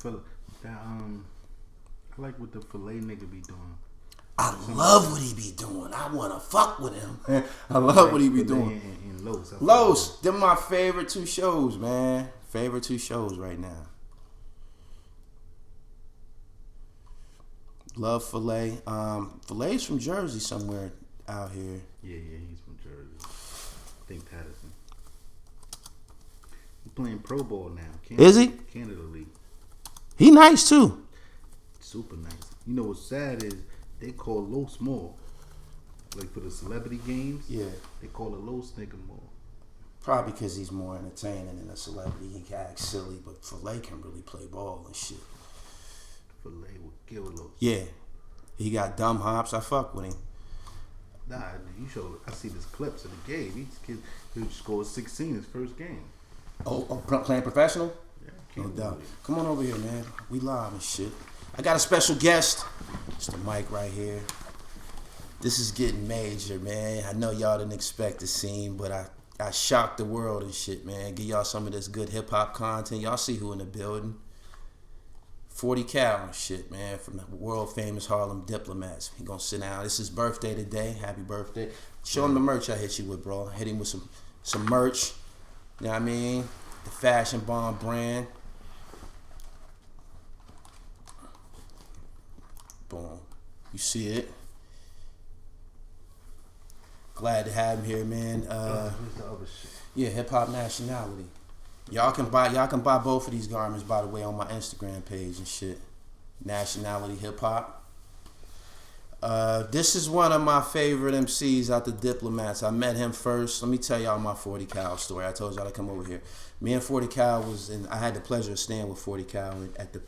feel that I like what the filet nigga be doing. I love what he be doing. I wanna fuck with him. I love what he be doing. And Los, they're my favorite two shows, man. Favorite two shows right now. Love Filet. Filet's from Jersey somewhere out here. Yeah, he's from Jersey. I think Patterson. He's playing Pro Bowl now. Is he? Canada League. He nice too. Super nice. You know what's sad is they call Low small. Like for the celebrity games, Yeah. they call a Low nigga more. Probably because he's more entertaining than a celebrity. He can act silly, but Filet can really play ball and shit. Filet will kill Low. Yeah. He got dumb hops. I fuck with him. Nah, I see this clips of the game. He scored 16 his first game. Oh, playing professional? Yeah, No doubt. Come on over here, man. We live and shit. I got a special guest. It's the mic right here. This is getting major, man. I know y'all didn't expect to see him, but I shocked the world and shit, man. Give y'all some of this good hip hop content. Y'all see who in the building. 40 Cal and shit, man, from the world famous Harlem Diplomats. He gonna sit down. It's his birthday today. Happy birthday. Show him the merch I hit you with, bro. Hit him with some merch. You know what I mean? The Fashion Bomb brand. Boom. You see it. Glad to have him here, man. Where's the other shit? Yeah, Hip Hop Nationality. Y'all can buy both of these garments, by the way, on my Instagram page and shit. Nationality Hip Hop. This is one of my favorite MCs out the Diplomats. I met him first. Let me tell y'all my 40 Cal story. I told y'all to come over here. Me and 40 Cal I had the pleasure of staying with 40 Cal at the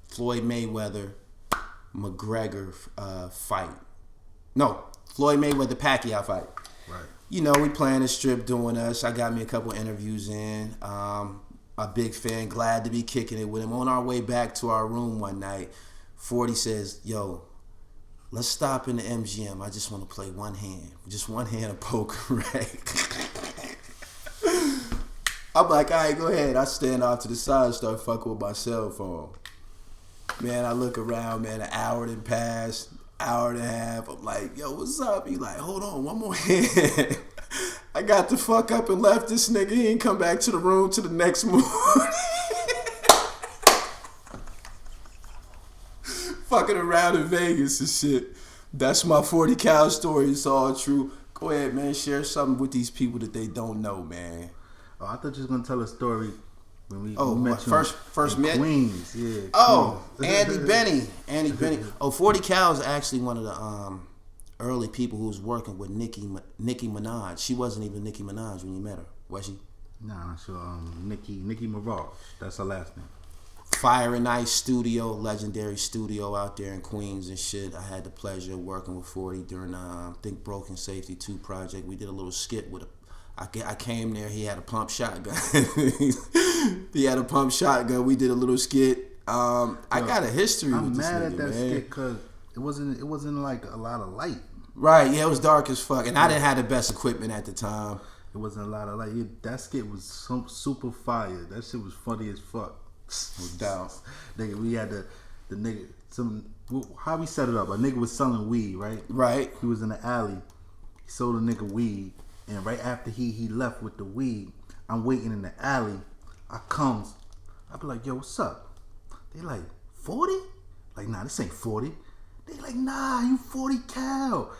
Floyd Mayweather McGregor fight. No, Floyd Mayweather Pacquiao fight. Right. You know, we playing the strip, doing us. I got me a couple interviews in. A big fan, glad to be kicking it with him. On our way back to our room one night, 40 says, yo, let's stop in the MGM. I just want to play one hand. Just one hand of poker, right? I'm like, all right, go ahead. I stand off to the side and start fucking with my cell phone. Man, I look around, man, an hour done passed. Hour and a half. I'm like, yo, what's up? He like, hold on, one more hand. I got the fuck up and left this nigga. He ain't come back to the room till the next morning. Fucking around in Vegas and shit. That's my 40 Cal story. It's all true. Go ahead, man. Share something with these people that they don't know, man. Oh, I thought you was gonna tell a story. When we met first met Queens, yeah. Oh, Queens. Andy Benny. Oh, 40 Cal is actually one of the early people who was working with Nicki Minaj. She wasn't even Nicki Minaj when you met her, was she? Nah, sure. Nicki Minaj. That's her last name. Fire and Ice Studio, legendary studio out there in Queens and shit. I had the pleasure of working with 40 during I think Broken Safety 2 project. We did a little skit with I came there. He had a pump shotgun. He had a pump shotgun. We did a little skit. I got a history with this nigga, I'm mad at that man. skit because it wasn't like a lot of light. Right? Yeah, it was dark as fuck, and I didn't have the best equipment at the time. It wasn't a lot of light. That skit was super fire. That shit was funny as fuck. No doubt. Nigga, we had the nigga how we set it up. A nigga was selling weed, right? Right. He was in the alley. He sold a nigga weed. And right after he left with the weed, I'm waiting in the alley. I be like, yo, what's up? They like, 40? Like, nah, this ain't 40. They like, nah, you 40 Cal.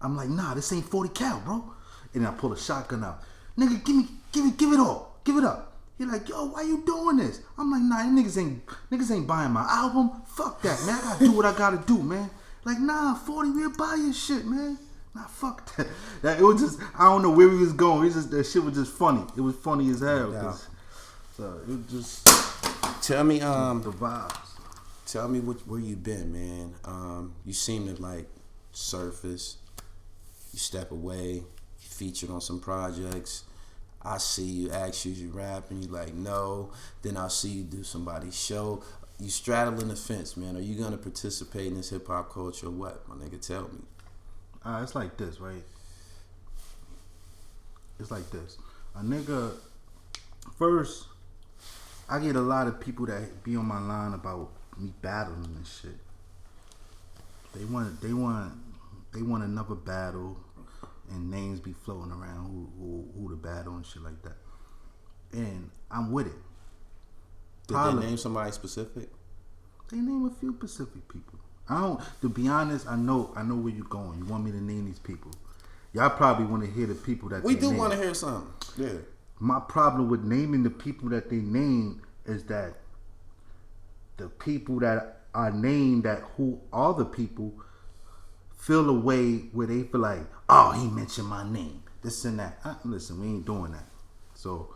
I'm like, nah, this ain't 40 Cal, bro. And I pull a shotgun out. Nigga, give it all. Give it up. He like, yo, why you doing this? I'm like, nah, niggas ain't buying my album. Fuck that, man. I gotta do what I gotta do, man. Like, nah, 40, we'll buy your shit, man. Nah, fuck that. It was just, I don't know where we was going. That shit was just funny. It was funny as hell. Yeah. So it was just Tell me, the vibes. Tell me where you been, man. You seem to like surface. You step away. You featured on some projects. I see you ask you rap and you like no. Then I'll see you do somebody's show. You straddling the fence, man. Are you gonna participate in this hip hop culture or what, my nigga? Tell me. It's like this, right? It's like this. A nigga, first, I get a lot of people that be on my line about me battling and shit. They want another battle, and names be floating around who to battle and shit like that. And I'm with it. Did they name somebody specific? They name a few specific people. I don't. To be honest, I know where you're going. You want me to name these people. Y'all probably want to hear the people that we they do name. want to hear something. Yeah. My problem with naming the people that they name is that the people that are named, that who are the people, feel a way where they feel like, oh, he mentioned my name, this and that. Listen, we ain't doing that. So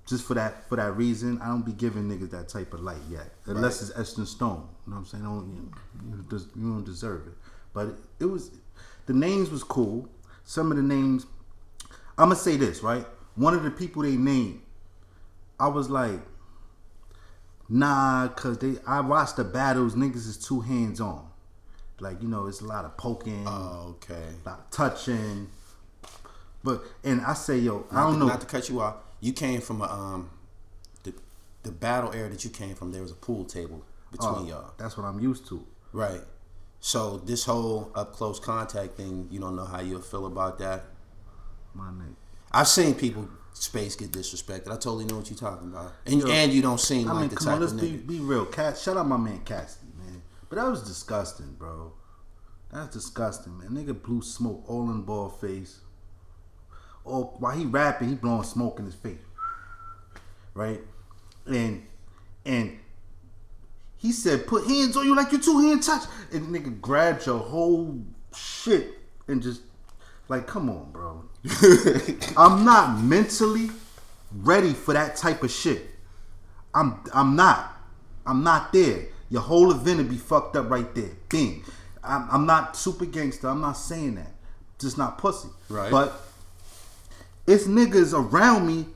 just for that reason, I don't be giving niggas that type of light yet, unless it's etched in stone. You know what I'm saying? You don't deserve it. But it was, the names was cool. Some of the names, I'm gonna say this, right? One of the people they named, I was like, nah, cause I watched the battles. Niggas is too hands on. Like, you know, it's a lot of poking. Oh, okay. A lot of touching. And I say, yo, I don't know. Not to cut you off. You came from the battle era that you came from. There was a pool table between y'all. That's what I'm used to. Right. So this whole up close contact thing, you don't know how you'll feel about that. My nigga. I've seen people space get disrespected. I totally know what you're talking about. And you don't seem like the type of nigga. Be real. Shout out my man Cassidy, man. But that was disgusting, bro. That's disgusting, man. Nigga blew smoke all in ball face. Or while he rapping, he blowing smoke in his face. Right? And he said, put hands on you like your 2 hand touch. And the nigga grabbed your whole shit and just, like, come on, bro. I'm not mentally ready for that type of shit. I'm not there. Your whole event would be fucked up right there. Bing. I'm not super gangster. I'm not saying that. Just not pussy. Right. But it's niggas around me.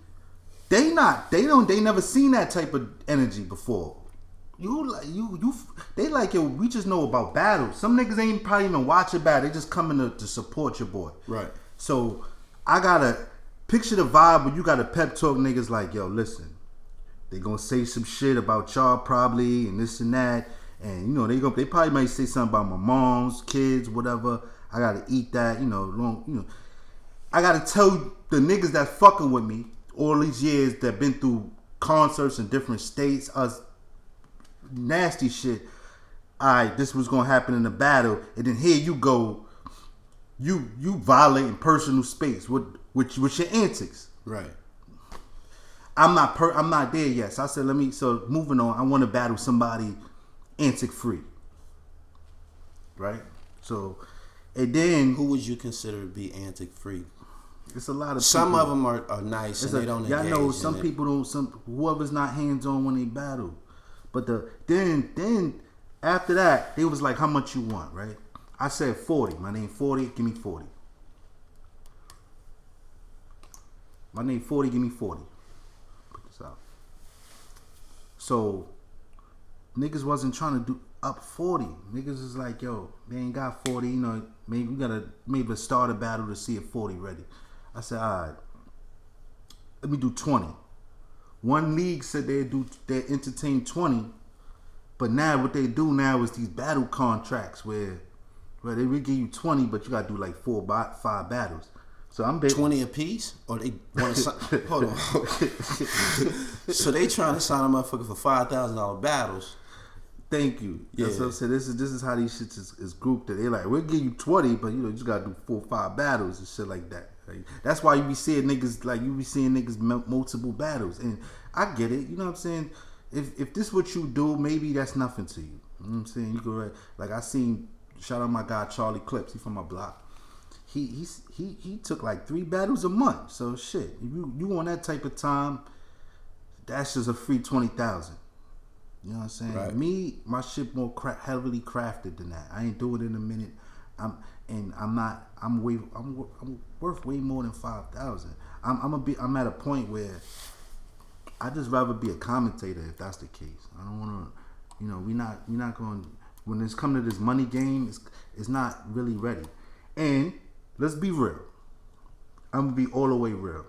They never seen that type of energy before. They like, yo, we just know about battles. Some niggas ain't probably even watch a battle. They just coming to support your boy. Right. So I gotta picture the vibe where you gotta pep talk niggas like, yo, listen, they gonna say some shit about y'all probably and this and that, and you know they probably might say something about my mom's kids, whatever. I gotta eat that, I gotta tell the niggas that fucking with me all these years that been through concerts in different states, us nasty shit. Alright, this was gonna happen in the battle, and then here you go, you violating personal space with your antics. Right. I'm not there yet. So I said, moving on, I want to battle somebody antic free. Right? So, and then who would you consider to be antic free? It's a lot of some people. of them are nice and they don't engage. Y'all know some people don't. Whoever's not hands on when they battle, but then after that they was like, how much you want, right? I said 40. My name 40. Give me 40. My name 40. Give me 40. Put this out. So niggas wasn't trying to do up 40. Niggas is like, yo, they ain't got 40. You know, maybe we gotta start a battle to see if 40 ready. I said, all right, let me do 20. One league said they entertain 20, but now what they do now is these battle contracts where they will give you 20, but you gotta do like 5 battles. So I'm 20 a piece, or they want to hold on. So they trying to sign a motherfucker for $5,000 battles. Thank you. Yeah. That's what I said. This is how these shits is grouped. That they like, we'll give you 20, but you just gotta do 4 or 5 battles and shit like that. Like, that's why you be seeing niggas multiple battles, and I get it. You know what I'm saying? If this what you do, maybe that's nothing to you. You know what I'm saying? You go like I seen. Shout out my guy Charlie Clips. He from my block. He took like 3 battles a month. So shit, if you on that type of time, that's just a free 20,000. You know what I'm saying? Right. Me, my shit more heavily crafted than that. I ain't doing it in a minute. I'm worth way more than 5,000. I'm at a point where I just rather be a commentator if that's the case. I don't want to, we're not going, when it's come to this money game, it's not really ready. And let's be real. I'm gonna be all the way real.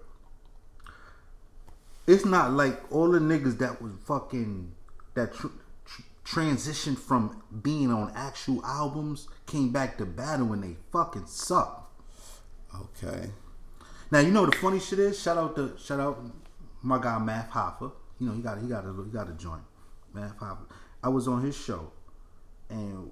it's not like all the niggas that was fucking that transitioned from being on actual albums came back to battle and they fucking suck. Okay. Now you know the funny shit is shout out my guy Math Hoffa. You know he got a joint. Math Hoffa. I was on his show and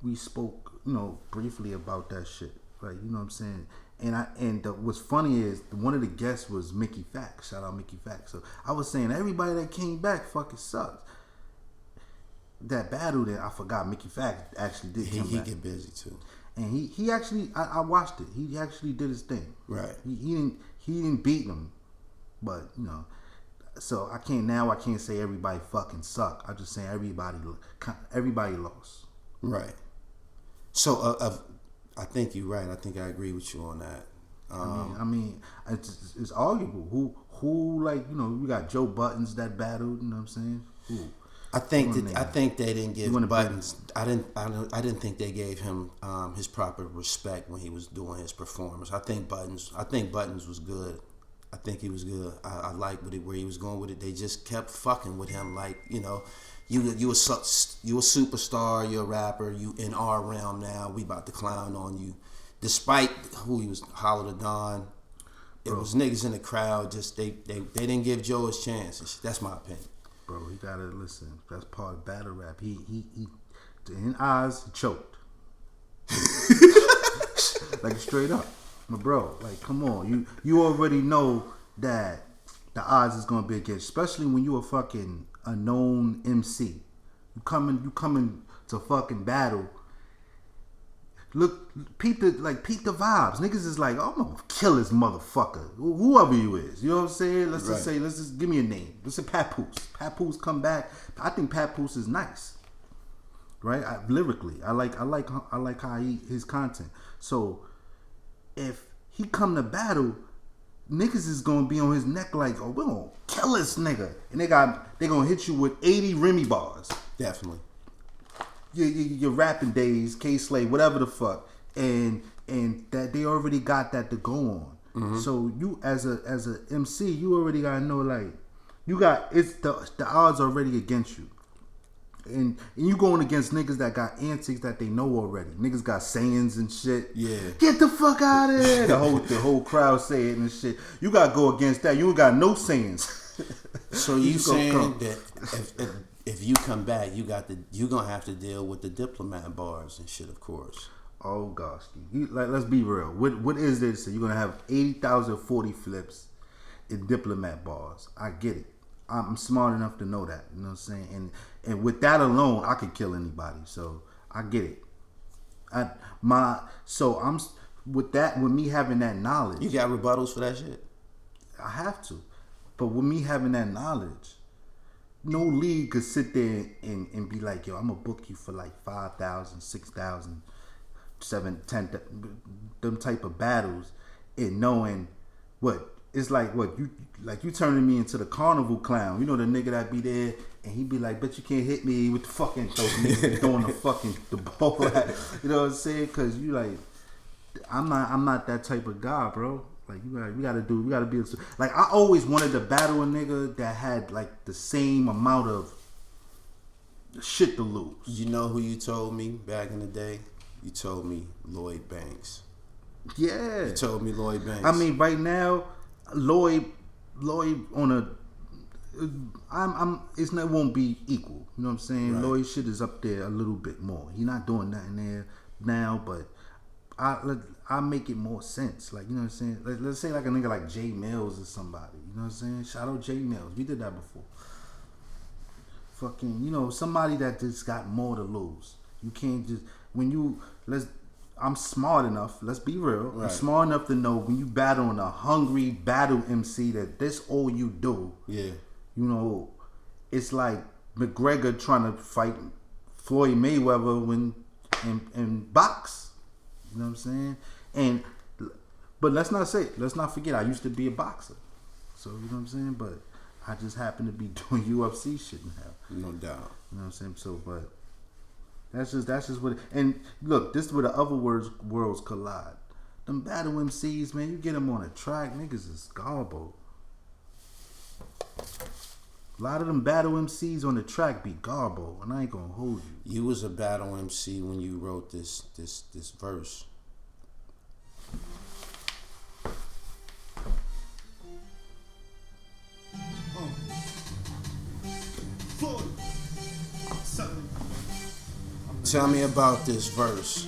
we spoke, you know, briefly about that shit. Like, you know what I'm saying? And what's funny is one of the guests was Mickey Fax. Shout out Mickey Fax. So I was saying everybody that came back fucking sucks. That battle that I forgot Mickey Fax actually did come back. He get busy too. And he actually I watched it. He actually did his thing. Right. He didn't beat him, but you know. So I can't say everybody fucking suck. I'm just saying everybody lost. Right. So I think you're right. I think I agree with you on that. I mean, it's arguable. Who like, you know, we got Joe Buttons that battled. You know what I'm saying? Who? I think they didn't give Buttons. I didn't think they gave him his proper respect when he was doing his performance. I think Buttons was good. I think he was good. I like where he was going with it. They just kept fucking with him, like, you know, you a superstar, you're a rapper, you in our realm now. We about to clown on you, despite who he was. Hollow the Don. It was niggas in the crowd. Just they didn't give Joe his chance. That's my opinion. Bro, he gotta listen. That's part of battle rap. He in Oz, he choked. Like straight up. My bro, like come on. You already know that the odds is gonna be against, especially when you a fucking a known MC. You coming to fucking battle. Look, peep the vibes. Niggas is like, oh, I'm gonna kill this motherfucker. Whoever you is. You know what I'm saying? Let's just give me a name. Let's say Papoose. Papoose come back. I think Papoose is nice. Right? Lyrically. I like how his content. So if he come to battle, niggas is gonna be on his neck like, oh, we're gonna kill this nigga. And they gonna hit you with 80 Remy bars. Definitely. Your rapping days, K-Slay, whatever the fuck, and that they already got that to go on. Mm-hmm. So you as a MC, you already gotta know, like, the odds already against you, and you going against niggas that got antics that they know already. Niggas got sayings and shit. Yeah, get the fuck out of there. the whole crowd say it and shit. You gotta go against that. You ain't got no sayings. So you saying that if you come back, you gonna have to deal with the diplomat bars and shit, of course. Oh gosh, let's be real. What is this? You're gonna have 80,000 40 flips in diplomat bars. I get it. I'm smart enough to know that. You know what I'm saying? And with that alone, I could kill anybody. So I get it. With me having that knowledge. You got rebuttals for that shit? I have to. But with me having that knowledge, no league could sit there and be like, yo, I'm gonna book you for like 5,000, 6,000, 7, 10, them type of battles, and knowing what it's like. What you turning me into the carnival clown? You know, the nigga that be there and he be like, bet you can't hit me with the fucking throwing the ball at. You know what I'm saying? Because you like, I'm not that type of guy, bro. Like we gotta be like, I always wanted to battle a nigga that had like the same amount of shit to lose. You know who you told me back in the day? You told me Lloyd Banks. Yeah. You told me Lloyd Banks. I mean, right now, Lloyd on a it won't be equal. You know what I'm saying? Right. Lloyd shit is up there a little bit more. He not doing nothing there now, but I make it more sense. Like, you know what I'm saying? Let's say like a nigga like Jay Mills or somebody. You know what I'm saying? Shout out Jay Mills. We did that before. Fucking, you know, somebody that just got more to lose. You can't just I'm smart enough, let's be real. Right. I'm smart enough to know when you battling a hungry battle MC that this all you do. Yeah. You know, it's like McGregor trying to fight Floyd Mayweather in box. You know what I'm saying? But let's not forget, I used to be a boxer. So, you know what I'm saying? But I just happen to be doing UFC shit now. No doubt. You know what I'm saying? So, but that's just what and look, this is where the other worlds collide. Them battle MCs, man, you get them on a track, niggas is garbo. A lot of them battle MCs on the track be garbo, and I ain't gonna hold you. You was a battle MC when you wrote this verse. Tell me about this verse.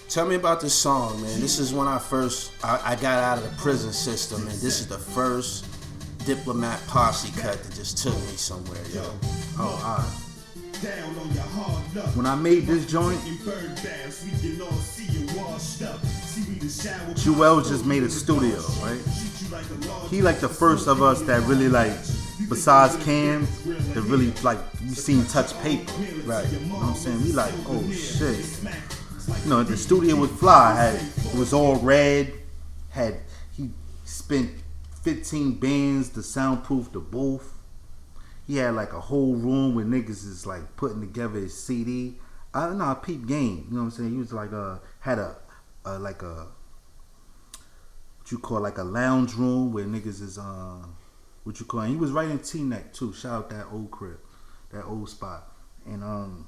Tell me about this song, man. This is when I got out of the prison system, and this is the first Diplomat posse cut that just took me somewhere, yo. Oh, alright. When I made this joint, Juelz just made a studio, right? He like the first of us that really like, besides Cam, that really like, you seen touch paper, right? You know what I'm saying? We like, oh shit. You know, the studio with Fly it was all red, he spent 15 bands to soundproof the booth. He had like a whole room where niggas is like putting together his CD. I peep game. You know what I'm saying? He was like had a what you call like a lounge room where niggas is what you call. And he was right in T-Neck too. Shout out that old crib, that old spot. And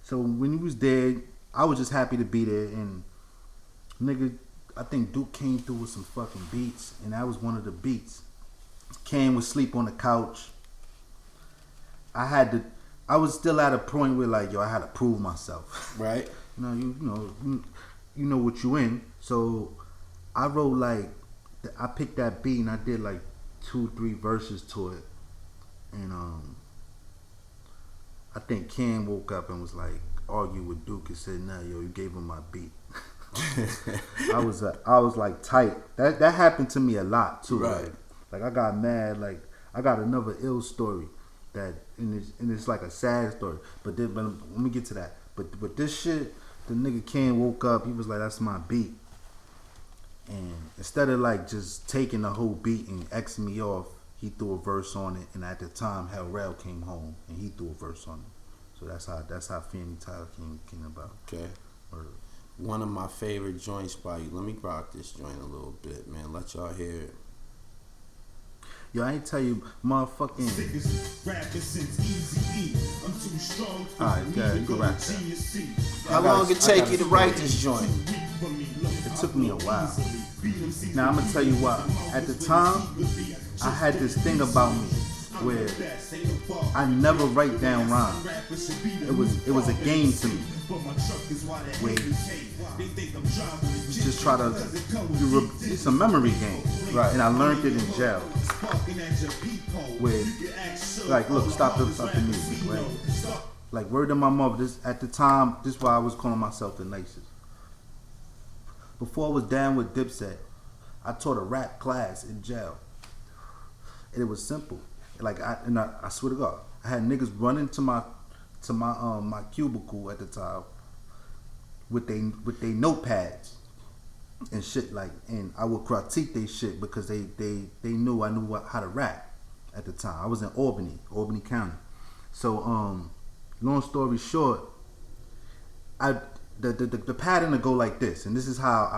so when he was there, I was just happy to be there. And nigga, I think Duke came through with some fucking beats, and that was one of the beats. Cam would sleep on the couch. I was still at a point where like, yo, I had to prove myself. Right. You know what you in. So I wrote like, I picked that beat and I did like 2-3 verses to it. And I think Cam woke up and was like, argued with Duke and said, nah, yo, you gave him my beat. I was like tight. That happened to me a lot too. Right. Like I got mad. Like I got another ill story that and it's like a sad story. But let me get to that. But this shit, the nigga Ken woke up. He was like, that's my beat. And instead of like just taking the whole beat and Xing me off, he threw a verse on it. And at the time, Hell Rel came home and he threw a verse on it. So that's how Fanny Tyler came about. Okay. One of my favorite joints by you. Let me rock this joint a little bit, man. Let y'all hear it. Yo, I ain't tell you, motherfucking. Alright, yeah, you can rap that. How long it take you to write this joint? It took me a while. Now I'm gonna tell you why. At the time, I had this thing about me where I never write down rhymes. It was a game to me. Where you just try to, it's a memory game. Right. And I learned it in jail. Where, like, look, stop the music, right? Like, word to my mother, at the time, this is why I was calling myself the nicest. Before I was down with Dipset, I taught a rap class in jail. And it was simple. Like, I swear to God, I had niggas running to my cubicle at the time with they notepads and shit, like, and I would critique they shit because they knew I knew how to rap at the time. I was in Albany County. So long story short, the pattern to go like this, and this is how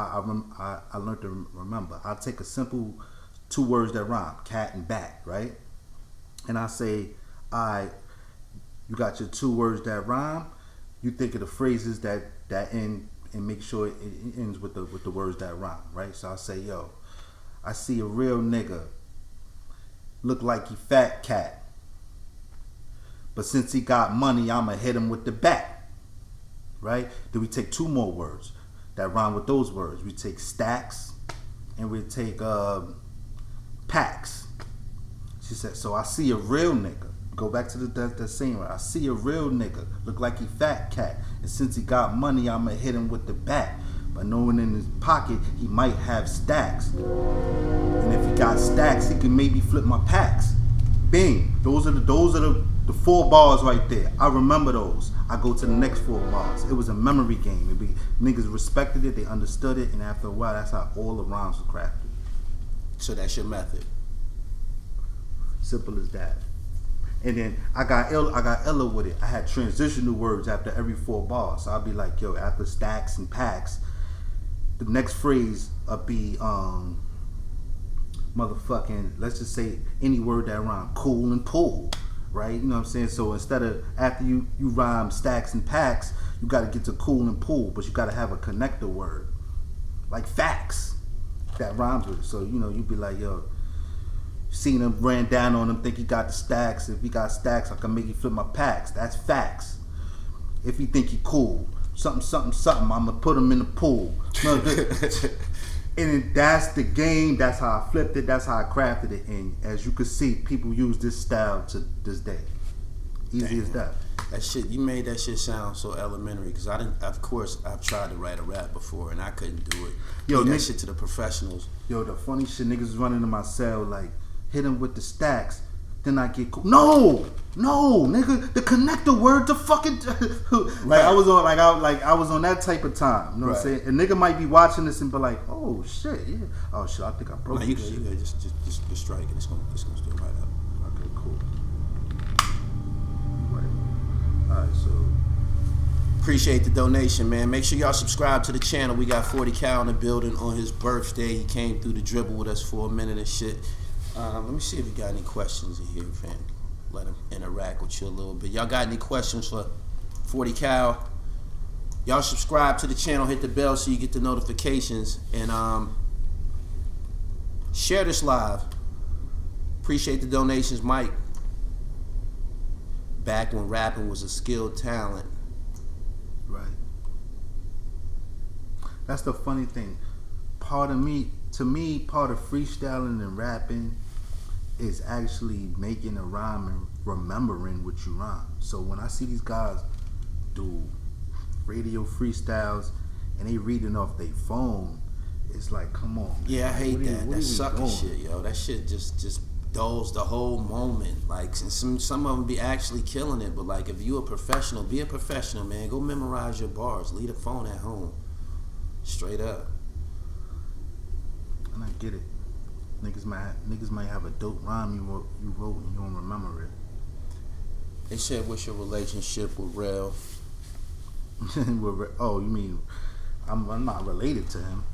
I learned to remember. I'll take a simple 2 words that rhyme, cat and bat, right? And I say, alright, you got your 2 words that rhyme. You think of the phrases that end and make sure it ends with the words that rhyme, right? So I say, yo, I see a real nigga look like he fat cat, but since he got money, I'ma hit him with the bat, right? Then we take 2 more words that rhyme with those words. We take stacks and we take packs. She said, so I see a real nigga. Go back to the same one. I see a real nigga look like he fat cat, and since he got money, I'ma hit him with the bat. But knowing in his pocket, he might have stacks, and if he got stacks, he can maybe flip my packs. Bing. Those are the 4 bars right there. I remember those. I go to the next 4 bars. It was a memory game. Niggas respected it, they understood it, and after a while, that's how all the rhymes were crafted. So that's your method. Simple as that. And then I got iller with it. I had transitional words after every 4 bars. So I'll be like, yo, after stacks and packs, the next phrase will be motherfucking, let's just say any word that rhyme, cool and pool, right? You know what I'm saying? So instead of, after you rhyme stacks and packs, you got to get to cool and pool, but you got to have a connector word, like facts, that rhymes with it. So, you know, you be like, yo, seen him, ran down on him, think he got the stacks. If he got stacks, I can make you flip my packs. That's facts. If you think he cool, something, I'm gonna put him in the pool. And that's the game. That's how I flipped it. That's how I crafted it. And as you can see, people use this style to this day. Easy as that. That shit, you made that shit sound so elementary. Because I didn't. Of course, I've tried to write a rap before and I couldn't do it. Yo, that shit to the professionals. Yo, the funny shit, niggas was running to my cell like, hit him with the stacks. Then I get cool. No, nigga, the connector word to fucking like I was on that type of time. You know what I'm saying? A nigga might be watching this and be like, oh shit, yeah. Oh shit, I think I broke. No, you good. Just strike it. It's gonna still right up. Okay, cool. Right. Alright, so appreciate the donation, man. Make sure y'all subscribe to the channel. We got 40 Cal in the building on his birthday. He came through the dribble with us for a minute and shit. Let me see if you got any questions in here, fam. Let him interact with you a little bit. Y'all got any questions for 40 Cal? Y'all subscribe to the channel, hit the bell so you get the notifications, and share this live. Appreciate the donations, Mike. Back when rapping was a skilled talent. Right. That's the funny thing. Part of freestyling and rapping is actually making a rhyme and remembering what you rhyme. So when I see these guys do radio freestyles and they reading off their phone, it's like, come on, man. Yeah, I hate that. That sucker shit, yo. That shit just dulls the whole moment. Like, some of them be actually killing it, but like, if you a professional, be a professional, man. Go memorize your bars. Leave the phone at home. Straight up. And I get it. Niggas might have a dope rhyme you wrote and you don't remember it. They said, what's your relationship with Rel? Oh, you mean I'm not related to him,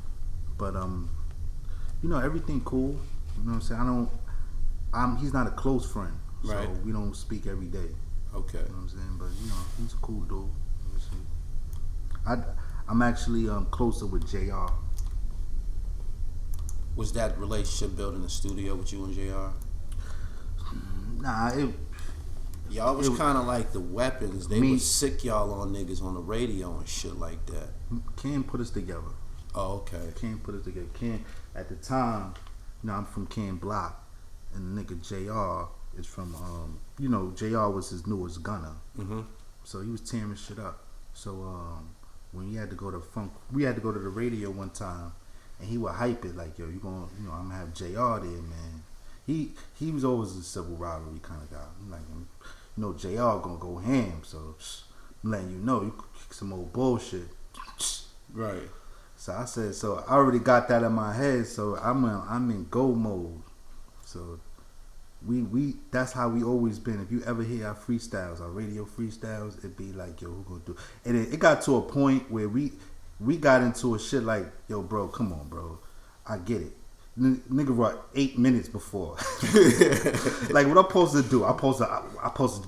but you know, everything cool. You know what I'm saying? He's not a close friend, so right. We don't speak every day. Okay. You know what I'm saying? But you know, he's a cool dude. I'm actually closer with JR. Was that relationship built in the studio with you and JR? Nah, y'all was kind of like the weapons. They would sick y'all on niggas on the radio and shit like that. Ken put us together. Oh, okay. Ken put us together. Ken, at the time, you know, I'm from Ken Block, and the nigga JR is from, you know, JR was his newest gunner. Mm-hmm. So he was tearing shit up. So when we had to go to the radio one time, and he would hype it like, yo, I'm gonna have JR there, man. He was always a civil rivalry kind of guy. I'm like, you know, JR gonna go ham, so I'm letting you know, you kick some old bullshit. Right. So I said, so I already got that in my head, so I'm in go mode. So we that's how we always been. If you ever hear our freestyles, our radio freestyles, it'd be like, yo, who gonna do? And it got to a point where we got into a shit like, yo, bro, come on, bro. I get it. Nigga wrote 8 minutes before. Like, what I'm supposed to do? I'm supposed to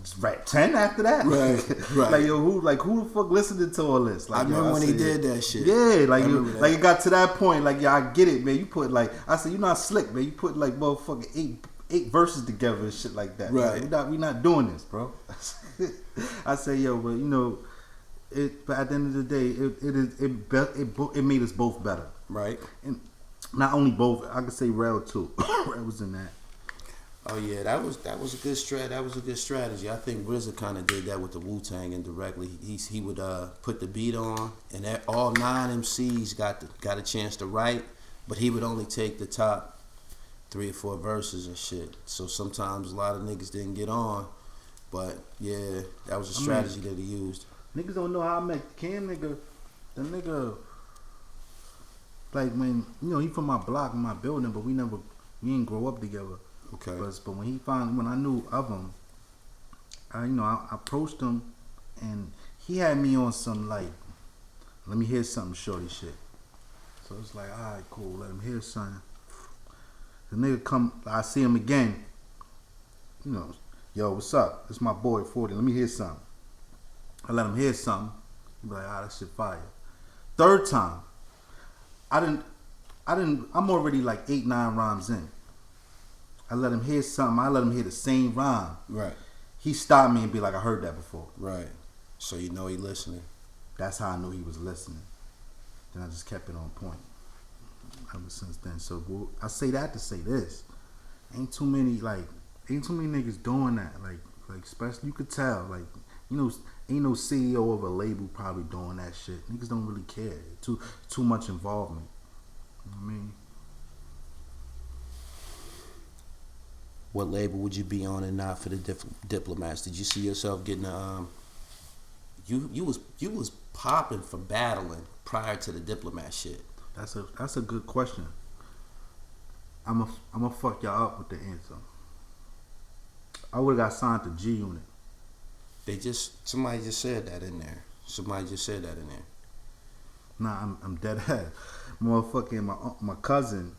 just write 10 after that? Right. Like, yo, who the fuck listening to all this? Like, I remember when he did that shit. Yeah, like, it got to that point. Like, yeah, I get it, man. You put, like, I said, you're not slick, man. You put, like, motherfucking eight verses together and shit like that. Right. Like, we not doing this, bro. I say, yo, but, you know, but at the end of the day, it made us both better. Right. And not only both, I could say Rel too. Rel was in that. Oh yeah, that was a good strategy. I think RZA kind of did that with the Wu-Tang indirectly. He would put the beat on, and all 9 MCs got a chance to write, but he would only take the top 3 or 4 verses and shit. So sometimes a lot of niggas didn't get on, but yeah, that was a strategy that he used. Niggas don't know how I met Cam, nigga. The nigga, like, when, you know, he from my block, my building, but we didn't grow up together. Okay. But when I knew of him, I approached him, and he had me on some, like, let me hear something shorty shit. So it's like, all right, cool, let him hear something. The nigga come, I see him again. You know, yo, what's up? It's my boy 40. Let me hear something. I let him hear something. He be like, that shit fire. Third time, I'm already like 8-9 rhymes in. I let him hear something. I let him hear the same rhyme. Right. He stopped me and be like, I heard that before. Right. So you know he listening. That's how I knew he was listening. Then I just kept it on point ever since then. So I say that to say this. Ain't too many niggas doing that. Like especially, you could tell, like, you know, ain't no CEO of a label probably doing that shit. Niggas don't really care. Too much involvement. You know what I mean? What label would you be on and not for the Diplomats? Did you see yourself getting a you was popping for battling prior to the Diplomat shit? That's a good question. I'm a fuck y'all up with the answer. I would have got signed to G Unit. Somebody just said that in there. Nah, I'm dead ass. Motherfucking my cousin.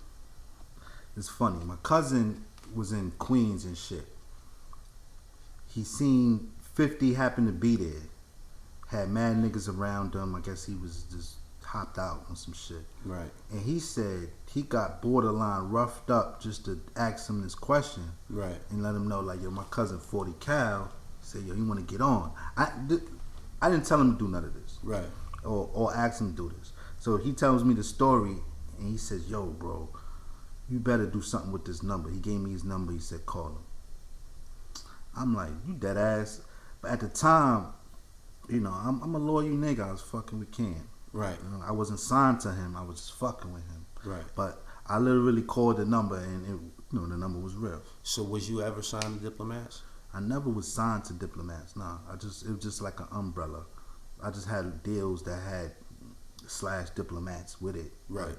It's funny. My cousin was in Queens and shit. He seen 50 happen to be there. Had mad niggas around him. I guess he was just hopped out on some shit. Right. And he said he got borderline roughed up just to ask him this question. Right. And let him know, like, yo, my cousin 40 Cal said, yo, you want to get on. I didn't tell him to do none of this. Right. Or ask him to do this. So he tells me the story and he says, yo, bro, you better do something with this number. He gave me his number. He said, call him. I'm like, you dead ass. But at the time, you know, I'm a loyal nigga. I was fucking with Cam. Right. You know, I wasn't signed to him. I was just fucking with him. Right. But I literally called the number and the number was real. So was you ever signed to Diplomats? I never was signed to Diplomats. Nah, it was just like an umbrella. I just had deals that had / Diplomats with it. Right.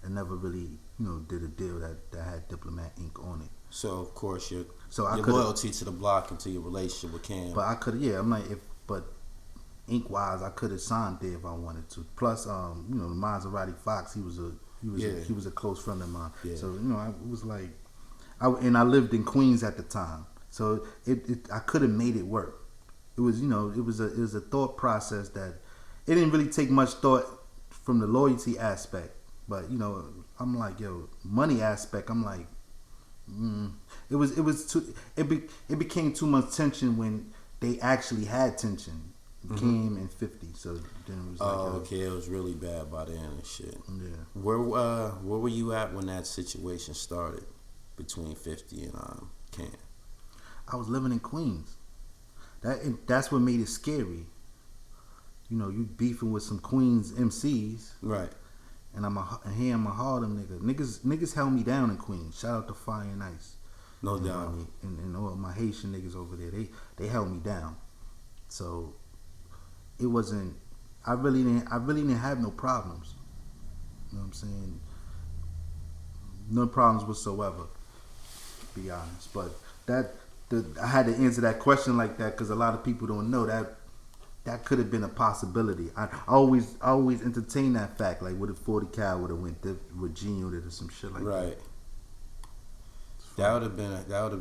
I never really, you know, did a deal that had Diplomat Inc. on it. So of course your I loyalty to the block and to your relationship with Cam. But I could, yeah. I'm like, but ink wise, I could have signed there if I wanted to. Plus, you know, the Maserati Fox, he was a close friend of mine. Yeah. So, you know, I was like, I lived in Queens at the time, so I could have made it work. It was, you know, it was a thought process that it didn't really take much thought from the loyalty aspect, but, you know, I'm like, yo, money aspect, I'm like, it became too much tension when they actually had tension. Cam and 50, so then it was like, okay, it was really bad by then and shit. Yeah. Where were you at when that situation started between 50 and Cam? I was living in Queens. That's what made it scary. You know, you beefing with some Queens MCs, right? And I'm a Harlem nigga. Niggas held me down in Queens. Shout out to Fire and Ice. No doubt. And all my Haitian niggas over there, they held me down. So it wasn't. I really didn't have no problems. You know what I'm saying? No problems whatsoever. To be honest, but I had to answer that question like that because a lot of people don't know that could have been a possibility. I always entertain that fact. Like, what if 40 Cal would have went with G Unit or some shit like that? Right. That would have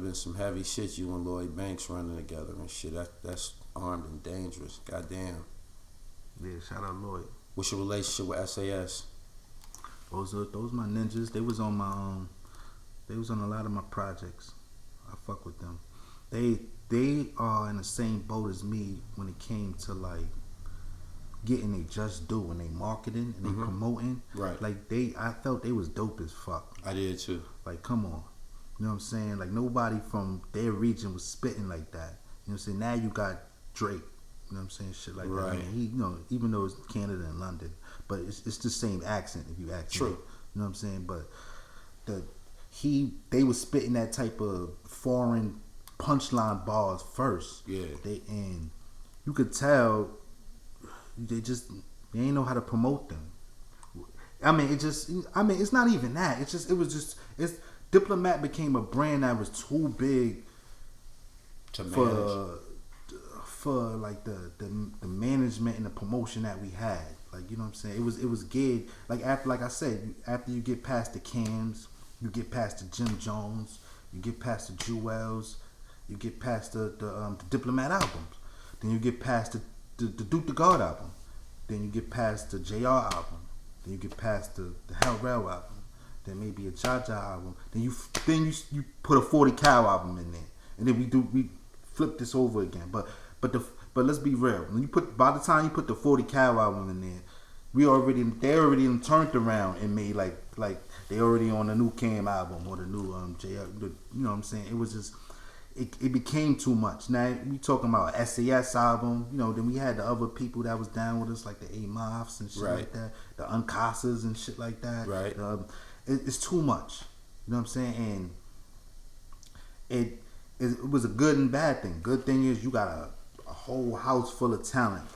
been some heavy shit. You and Lloyd Banks running together and shit. That's armed and dangerous. Goddamn. Yeah, shout out Lloyd. What's your relationship with SAS? Those my ninjas. They was on my They was on a lot of my projects. I fuck with them. They are in the same boat as me when it came to like getting they just do when they marketing and they promoting. Right. Like I felt they was dope as fuck. I did too. Like, come on. You know what I'm saying? Like, nobody from their region was spitting like that. You know what I'm saying? Now you got Drake. You know what I'm saying? Shit like that. I mean, he, you know, even though it's Canada and London, but it's the same accent if you ask me. True. You know what I'm saying? But they was spitting that type of foreign punchline bars first. Yeah. And you could tell they ain't know how to promote them. I mean, it's not even that. It's Diplomat became a brand that was too big to manage for like the management and the promotion that we had. Like, you know what I'm saying? It was geared like after, like I said, after you get past the Cams, You get past the Jim Jones. You get past the Juelz. You get past the Diplomat albums. Then you get past the Duke the God album. Then you get past the JR album. Then you get past the Hell Rail album. Then maybe a Jaja album. Then you put a 40 Cal album in there. And then we flip this over again. But let's be real. By the time you put the 40 Cal album in there, they already turned around and made like they already on the new Cam album or the new JR. You know what I'm saying? It was just it became too much. Now we talking about SAS album. You know, then we had the other people that was down with us like the A-Moffs and shit like that, the Uncasas and shit like that. Right. It's too much. You know what I'm saying? And it was a good and bad thing. Good thing is you got a whole house full of talent.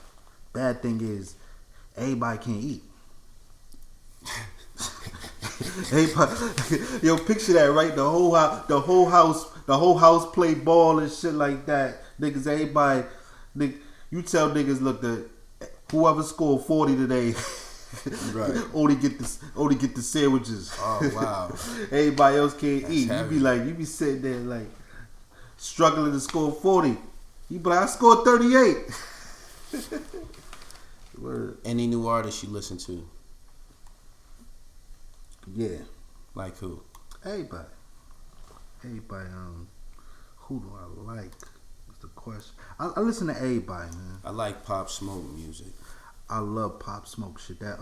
Bad thing is everybody can't eat. Yo, picture that, right? The whole house play ball and shit like that. Niggas, everybody, you tell niggas, look, whoever scored 40 today, right, only get the sandwiches. Oh wow! Everybody else can't eat. Heavy. You be sitting there like struggling to score 40. You be like, I scored 38. Word. Any new artists you listen to? Yeah. Like who? Everybody. Who do I like? That's the question. I listen to everybody, man. I like Pop Smoke music. I love Pop Smoke shit. That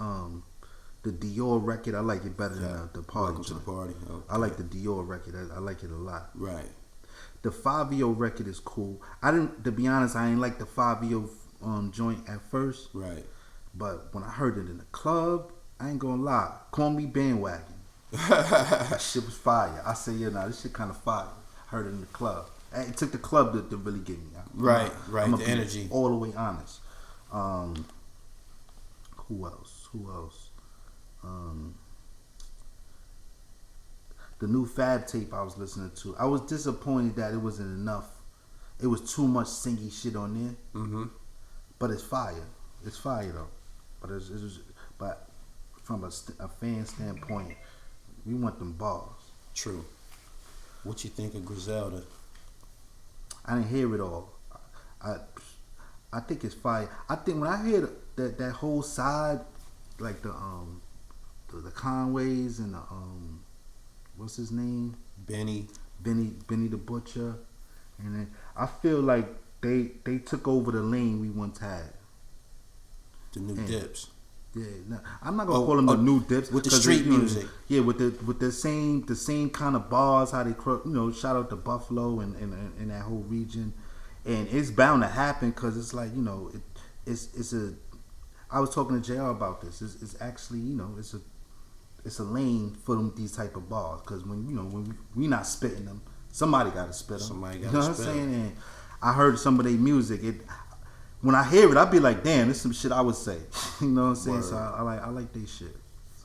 the Dior record, I like it better than the party. Welcome to the party. Okay. I like the Dior record. I like it a lot. Right. The Fabio record is cool. To be honest, I ain't like the Fabio joint at first. Right. But when I heard it in the club, I ain't gonna lie. Call me bandwagon. That shit was fire. I say, this shit kind of fire. Heard it in the club. It took the club to really get me. Right. I'm the energy. All the way honest. Who else? The new Fab tape I was listening to. I was disappointed that it wasn't enough. It was too much singy shit on there. Mm-hmm. But it's fire. It's fire though. But from a fan standpoint, we want them bars. True. What you think of Griselda? I didn't hear it all. I think it's fire. I think when I hear that whole side, like the Conways and the what's his name? Benny the Butcher, and then I feel like they took over the lane we once had. The new Dips. Yeah, no, I'm not gonna call them the new Dips with the street music. Yeah, with the same kind of bars. How they shout out to Buffalo and that whole region, and it's bound to happen because it's like it's a. I was talking to JR about this. It's actually it's a lane for these type of bars because when we not spitting them, somebody got to spit them. Somebody got to spit. You know what I'm saying? And I heard some of their music. When I hear it, I be like, damn, this is some shit I would say. You know what I'm saying? Word. So I like their shit.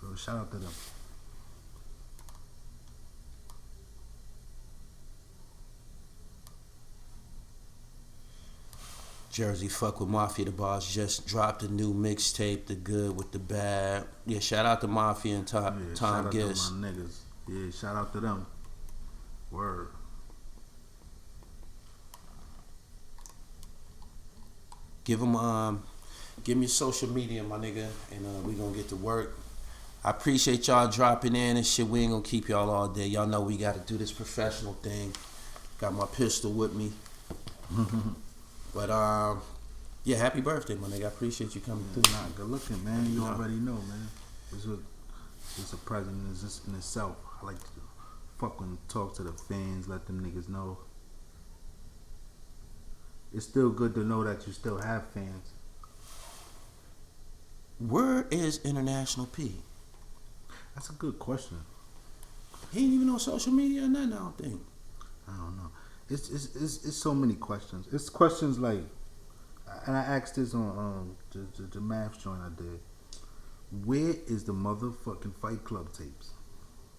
So shout out to them. Jersey Fuck with Mafia. The Boss just dropped a new mixtape, The Good with the Bad. Yeah, shout out to Mafia and Tom Giss. Shout out to my niggas. Yeah, shout out to them. Word. Give me your social media, my nigga, and we gonna get to work. I appreciate y'all dropping in and shit. We ain't gonna keep y'all all day. Y'all know we gotta do this professional thing. Got my pistol with me. But yeah, happy birthday, my nigga. I appreciate you coming through. Nah, good looking, man. You already know, man. It's a present in itself. I like to fucking talk to the fans, let them niggas know. It's still good to know that you still have fans. Where is International P? That's a good question. He ain't even on social media or nothing, I don't think. I don't know. It's so many questions. It's questions like, and I asked this on the math joint I did. Where is the motherfucking Fight Club tapes?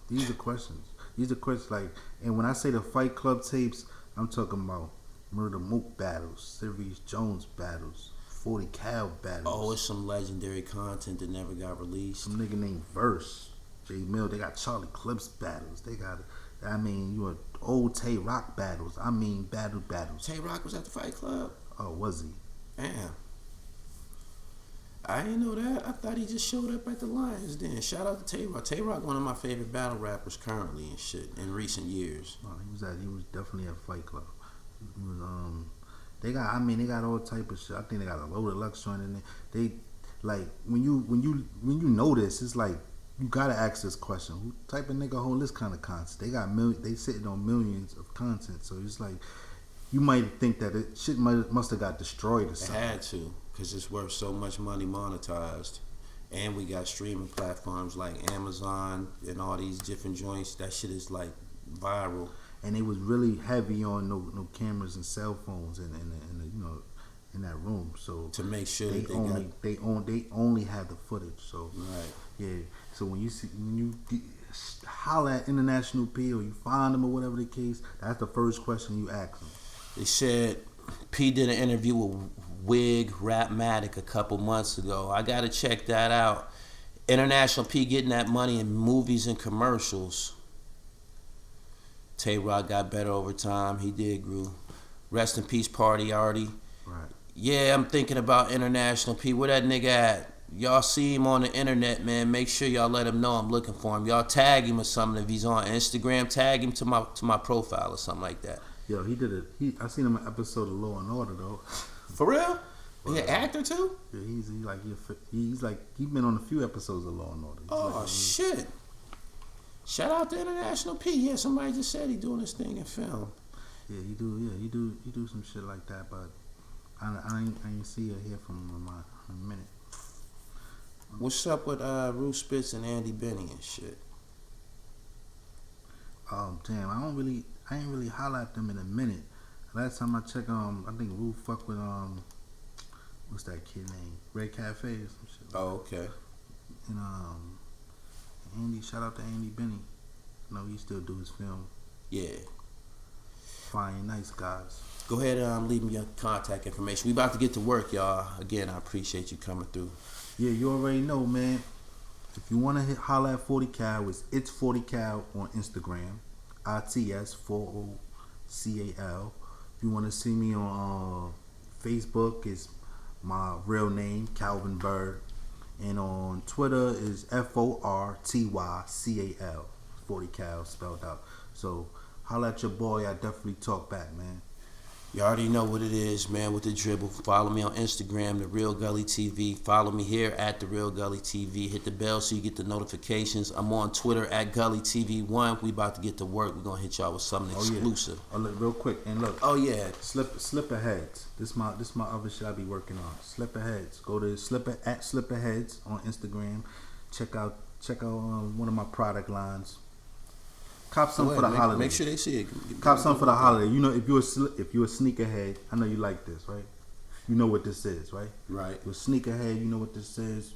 These are questions. These are questions like, and when I say the Fight Club tapes, I'm talking about Murder Mook battles, Sirius Jones battles, 40 Cal battles. Oh, it's some legendary content that never got released. Some nigga named Verse. J Mill. They got Charlie Clips battles. They got, I mean, you old Tay Rock battles. I mean, battles. Tay Rock was at the Fight Club? Oh, was he? Damn. I didn't know that. I thought he just showed up at the Lions Den. Shout out to Tay Rock. Tay Rock, one of my favorite battle rappers currently and shit in recent years. Oh, he was definitely at Fight Club. He was they got all type of shit. I think they got a Loaded Lux joint in there. They like when you know this, it's like you gotta ask this question: who type of nigga hold this kind of content? They got they sitting on millions of content, so it's like you might think that it shit must have got destroyed or something. It had to, because it's worth so much money monetized. And we got streaming platforms like Amazon and all these different joints. That shit is like viral. And they was really heavy on no cameras and cell phones in that room. So to make sure they only had the footage. So right. Yeah. So when you holler at International P or you find them or whatever the case, that's the first question you ask them. They said P did an interview with Wig Rapmatic a couple months ago. I gotta check that out. International P getting that money in movies and commercials. Tay Rock got better over time. He did grow. Rest in peace, Party Artie. Right. Yeah, I'm thinking about International P. Where that nigga at? Y'all see him on the internet, man. Make sure y'all let him know I'm looking for him. Y'all tag him or something. If he's on Instagram, tag him to my profile or something like that. Yo, he did it. I seen him in an episode of Law and Order though. For real? He an actor too? Yeah, he's been on a few episodes of Law and Order. Shit! Shout out to International P. Yeah, somebody just said he doing this thing in film. Yeah, he do some shit like that, but I ain't see or hear from him in a minute. What's up with Ruth Spitz and Andy Benny and shit? Damn, I ain't really holler at them in a minute. Last time I checked, I think Ruth fuck with what's that kid name? Red Cafe or some shit. Oh, okay. And Andy, shout out to Andy Benny. I know he still do his film. Yeah. Fine, nice guys. Go ahead and leave me your contact information. We about to get to work, y'all. Again, I appreciate you coming through. Yeah, you already know, man. If you want to holler at 40 Cal, it's 40 Cal on Instagram. ITS40CAL. If you want to see me on Facebook, it's my real name, Calvin Bird. And on Twitter is FORTYCAL. 40 Cal spelled out. So holla at your boy. I definitely talk back, man. You already know what it is, man, with the dribble. Follow me on Instagram, The Real Gully TV. Follow me here at The Real Gully TV. Hit the bell so you get the notifications. I'm on Twitter at Gully TV1. We about to get to work. We're going to hit y'all with something exclusive. Yeah. Oh, look, real quick. And look. Oh, yeah. Slipperheads. This my other shit I be working on. Slipperheads. Go to Slipperheads on Instagram. Check out one of my product lines. Cop something for the holiday. Make sure they see it. Cop something for the holiday. You know, if you're a sneakerhead, I know you like this, right? You know what this is, right? Right. You're a sneakerhead, you know what this is.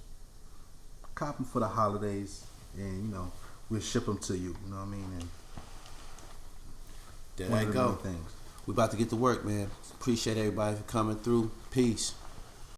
Cop them for the holidays, and we'll ship them to you. You know what I mean? And there you go. We about to get to work, man. Appreciate everybody for coming through. Peace.